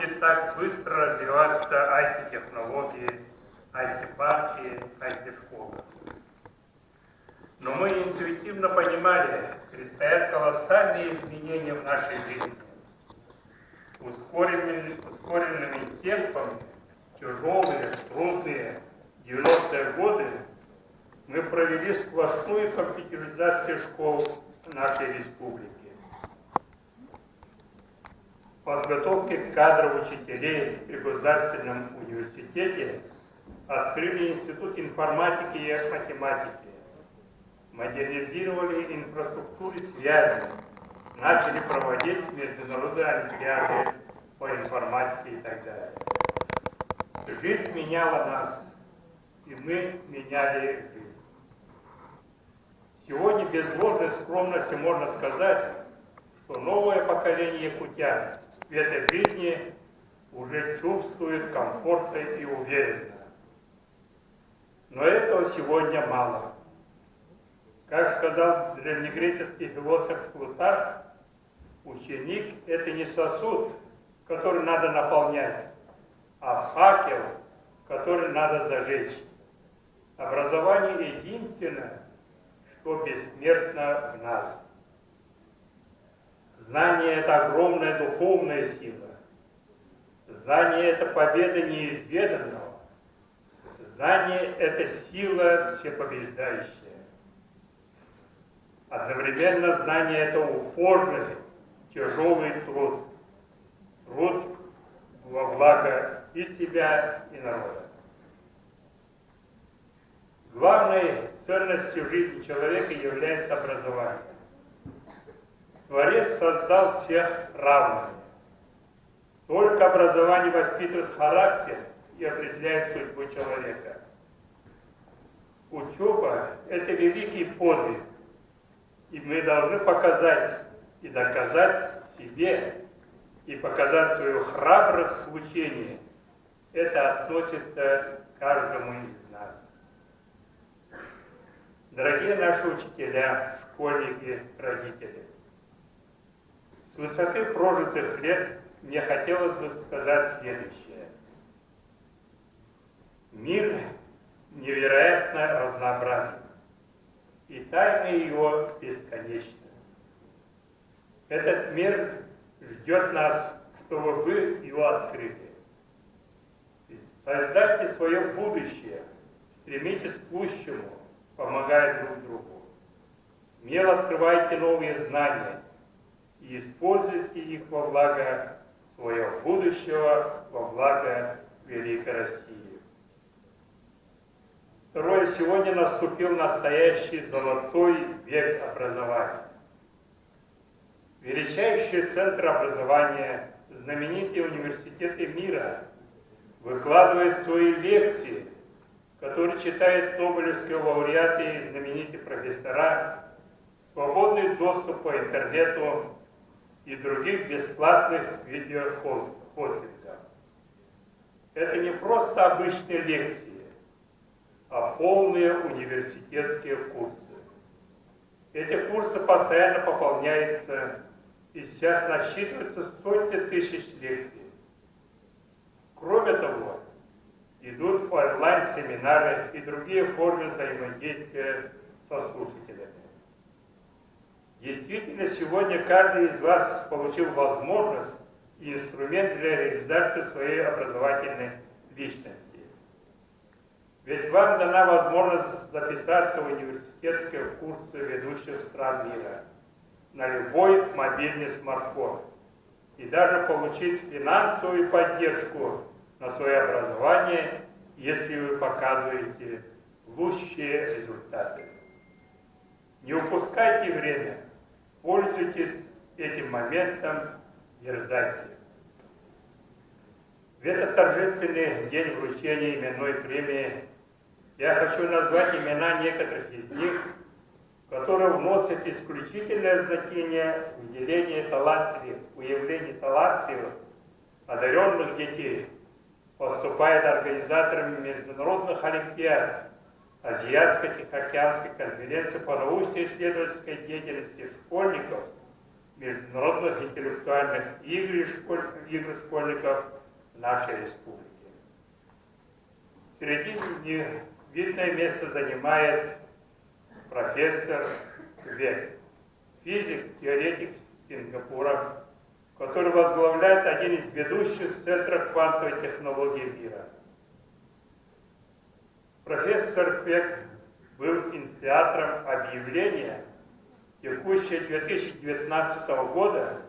будет так быстро развиваться IT-технологии, IT-парки, IT-школы. Но мы интуитивно понимали, предстоят колоссальные изменения в нашей жизни. Ускоренными темпами, тяжелые, трудные 90-е годы мы провели сплошную компьютеризацию школ нашей республики. Подготовки кадров учителей при Государственном университете открыли Институт информатики и математики, модернизировали инфраструктуру связи, начали проводить международные олимпиады по информатике и так далее. Жизнь меняла нас, и мы меняли жизнь. Сегодня без ложной скромности можно сказать, что новое поколение якутян в этой жизни уже чувствует комфортно и уверенно. Но этого сегодня мало. Как сказал древнегреческий философ Плутарх, ученик – это не сосуд, который надо наполнять, а факел, который надо зажечь. Образование единственное, что бессмертно в нас. Знание – это огромная духовная сила. Знание – это победа неизведанного. Знание – это сила всепобеждающая. Одновременно знание – это упорный, тяжелый труд. Труд во благо и себя, и народа. Главной ценностью жизни человека является образование. Творец создал всех равными. Только образование воспитывает характер и определяет судьбу человека. Учеба – это великий подвиг, и мы должны показать и доказать себе, и показать свою храбрость в учении. Это относится к каждому из нас. Дорогие наши учителя, школьники, родители, с высоты прожитых лет мне хотелось бы сказать следующее. Мир невероятно разнообразен, и тайны его бесконечны. Этот мир ждет нас, чтобы вы его открыли. Создайте свое будущее, стремитесь к лучшему, помогая друг другу. Смело открывайте новые знания и используйте их во благо своего будущего, во благо великой России. Второе. Сегодня наступил настоящий золотой век образования. Величайшие центры образования, знаменитые университеты мира выкладывают свои лекции, которые читают нобелевские лауреаты и знаменитые профессора, свободный доступ по интернету и других бесплатных видеохостингов. Это не просто обычные лекции, а полные университетские курсы. Эти курсы постоянно пополняются, и сейчас насчитываются сотни тысяч лекций. Кроме того, идут онлайн-семинары и другие формы взаимодействия со слушателями. Действительно, сегодня каждый из вас получил возможность и инструмент для реализации своей образовательной личности. Ведь вам дана возможность записаться в университетские курсы ведущих стран мира на любой мобильный смартфон и даже получить финансовую поддержку на свое образование, если вы показываете лучшие результаты. Не упускайте время, пользуйтесь этим моментом, дерзайте. В этот торжественный день вручения именной премии я хочу назвать имена некоторых из них, которые вносят исключительное значение в выявлении талантливых, одаренных детей, поступает организаторами международных олимпиад, Азиатско-Тихоокеанской конференции по научно-исследовательской деятельности школьников международных интеллектуальных игр школьников нашей республики. Среди них видное место занимает профессор Квек, физик-теоретик Сингапура, который возглавляет один из ведущих центров квантовой технологии мира. Профессор Квек был инициатором объявления текущего 2019 года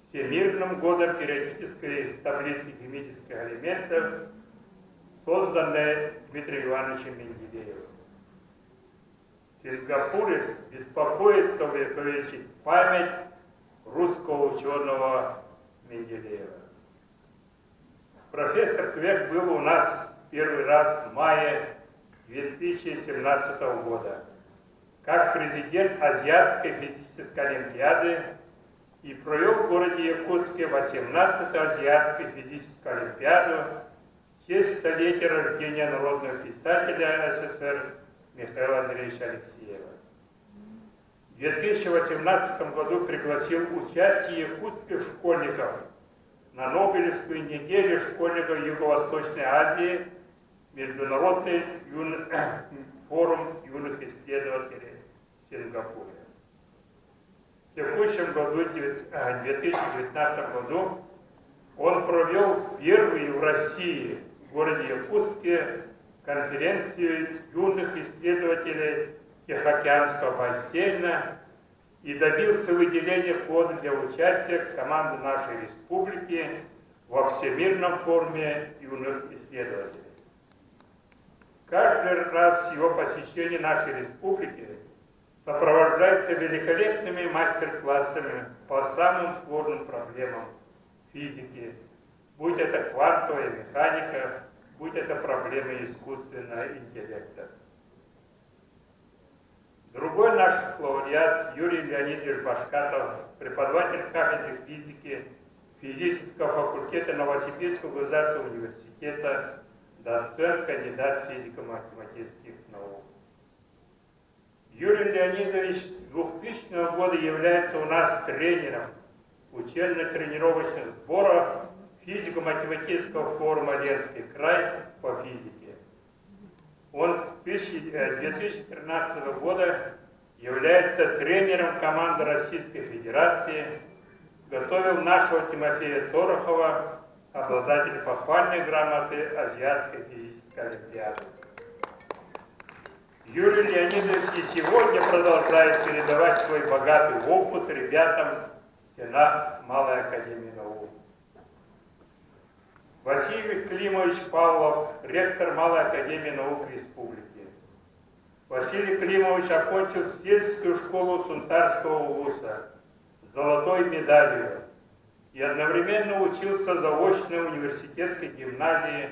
Всемирным годом периодической таблицы химических элементов, созданной Дмитрием Ивановичем Менделеевым. Сингапурец беспокоится увековечить память русского ученого Менделеева. Профессор Квек был у нас первый раз в мае 2017 года как президент Азиатской физической олимпиады и провел в городе Якутске 18-ю Азиатскую физическую олимпиаду в честь столетия рождения народного писателя СССР Михаила Андреевича Алексеева. В 2018 году пригласил участие якутских школьников на Нобелевскую неделю школьников Юго-Восточной Азии, Международный форум юных исследователей в Сингапуре. В текущем году, 2019 году, он провел первую в России, в городе Якутске, конференцию юных исследователей Тихоокеанского бассейна и добился выделения квоты для участия команды нашей республики во Всемирном форуме юных исследователей. Каждый раз его посещение нашей республики сопровождается великолепными мастер-классами по самым сложным проблемам физики, будь это квантовая механика, будь это проблемы искусственного интеллекта. Другой наш лауреат Юрий Леонидович Башкатов, преподаватель кафедры физики физического факультета Новосибирского государственного университета, доцент, кандидат физико-математических наук. Юрий Леонидович с 2000 года является у нас тренером учебно-тренировочных сборов физико-математического форума «Ленский край» по физике. Он с 2013 года является тренером команды Российской Федерации, готовил нашего Тимофея Торохова, обладатель похвальной грамоты Азиатской физической олимпиады. Юрий Леонидович и сегодня продолжает передавать свой богатый опыт ребятам в стенах Малой академии наук. Василий Климович Павлов, ректор Малой академии наук Республики. Василий Климович окончил сельскую школу Сунтарского вуза с золотой медалью и одновременно учился заочно в университетской гимназии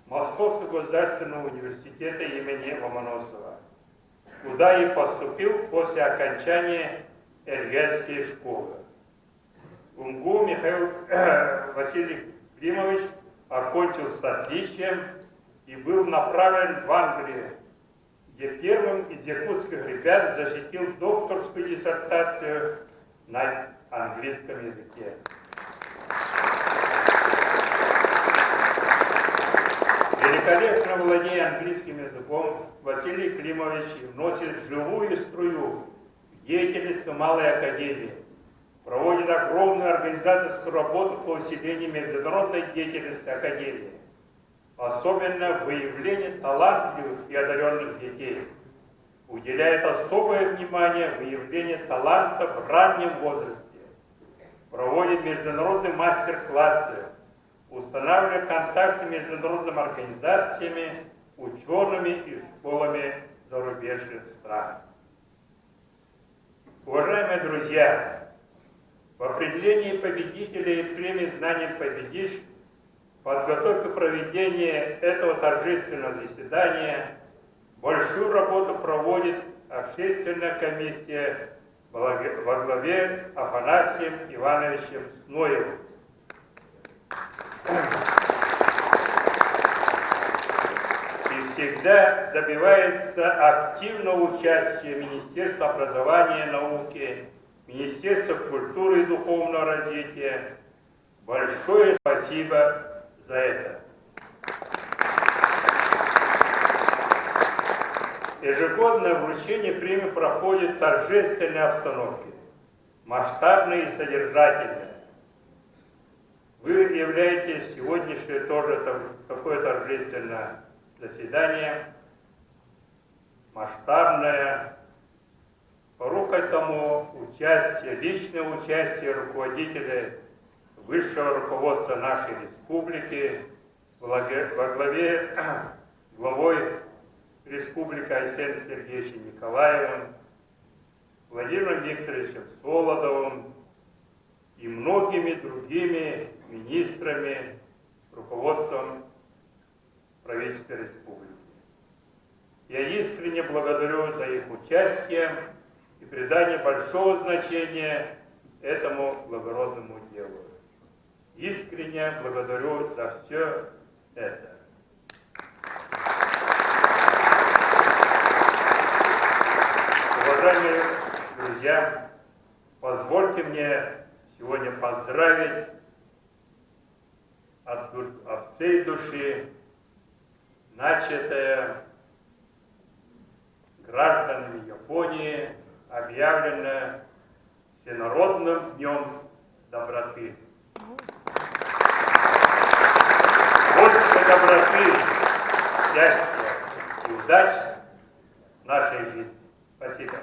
Московского государственного университета имени Ломоносова, куда и поступил после окончания Эльгельской школы. В УМГУ Михаил Василий Климович окончил с отличием и был направлен в Англию, где первым из якутских ребят защитил докторскую диссертацию на английском языке. Великолепно владея английским языком, Василий Климович вносит живую струю в деятельность Малой академии, проводит огромную организаторскую работу по усилению международной деятельности академии, особенно выявлению талантливых и одаренных детей, уделяет особое внимание выявлению талантов в раннем возрасте, проводит международные мастер-классы, устанавливает контакты с международными организациями, учеными и школами зарубежных стран. Уважаемые друзья, в определении победителей премии «Знанием победишь», подготовке проведения этого торжественного заседания большую работу проводит общественная комиссия во главе Афанасием Ивановичем Сноевым. И всегда добивается активного участия Министерства образования и науки Министерству культуры и духовного развития большое спасибо за это. Ежегодное вручение премии проходит в торжественной обстановке, масштабной и содержательной. Вы являетесь сегодняшнее тоже такое торжественное заседание, масштабное, порукой тому участие, личное участие руководителей высшего руководства нашей республики во главе главой республики Арсением Сергеевичем Николаевым, Владимиром Викторовичем Солодовым и многими другими министрами, руководством правительства республики. Я искренне благодарю за их участие и придание большого значения этому благородному делу. Искренне благодарю за все это. Уважаемые друзья, позвольте мне сегодня поздравить от всей души начатое гражданами Японии, объявленное Всенародным днем доброты. Больше доброты, счастья и удачи в нашей жизни. Спасибо.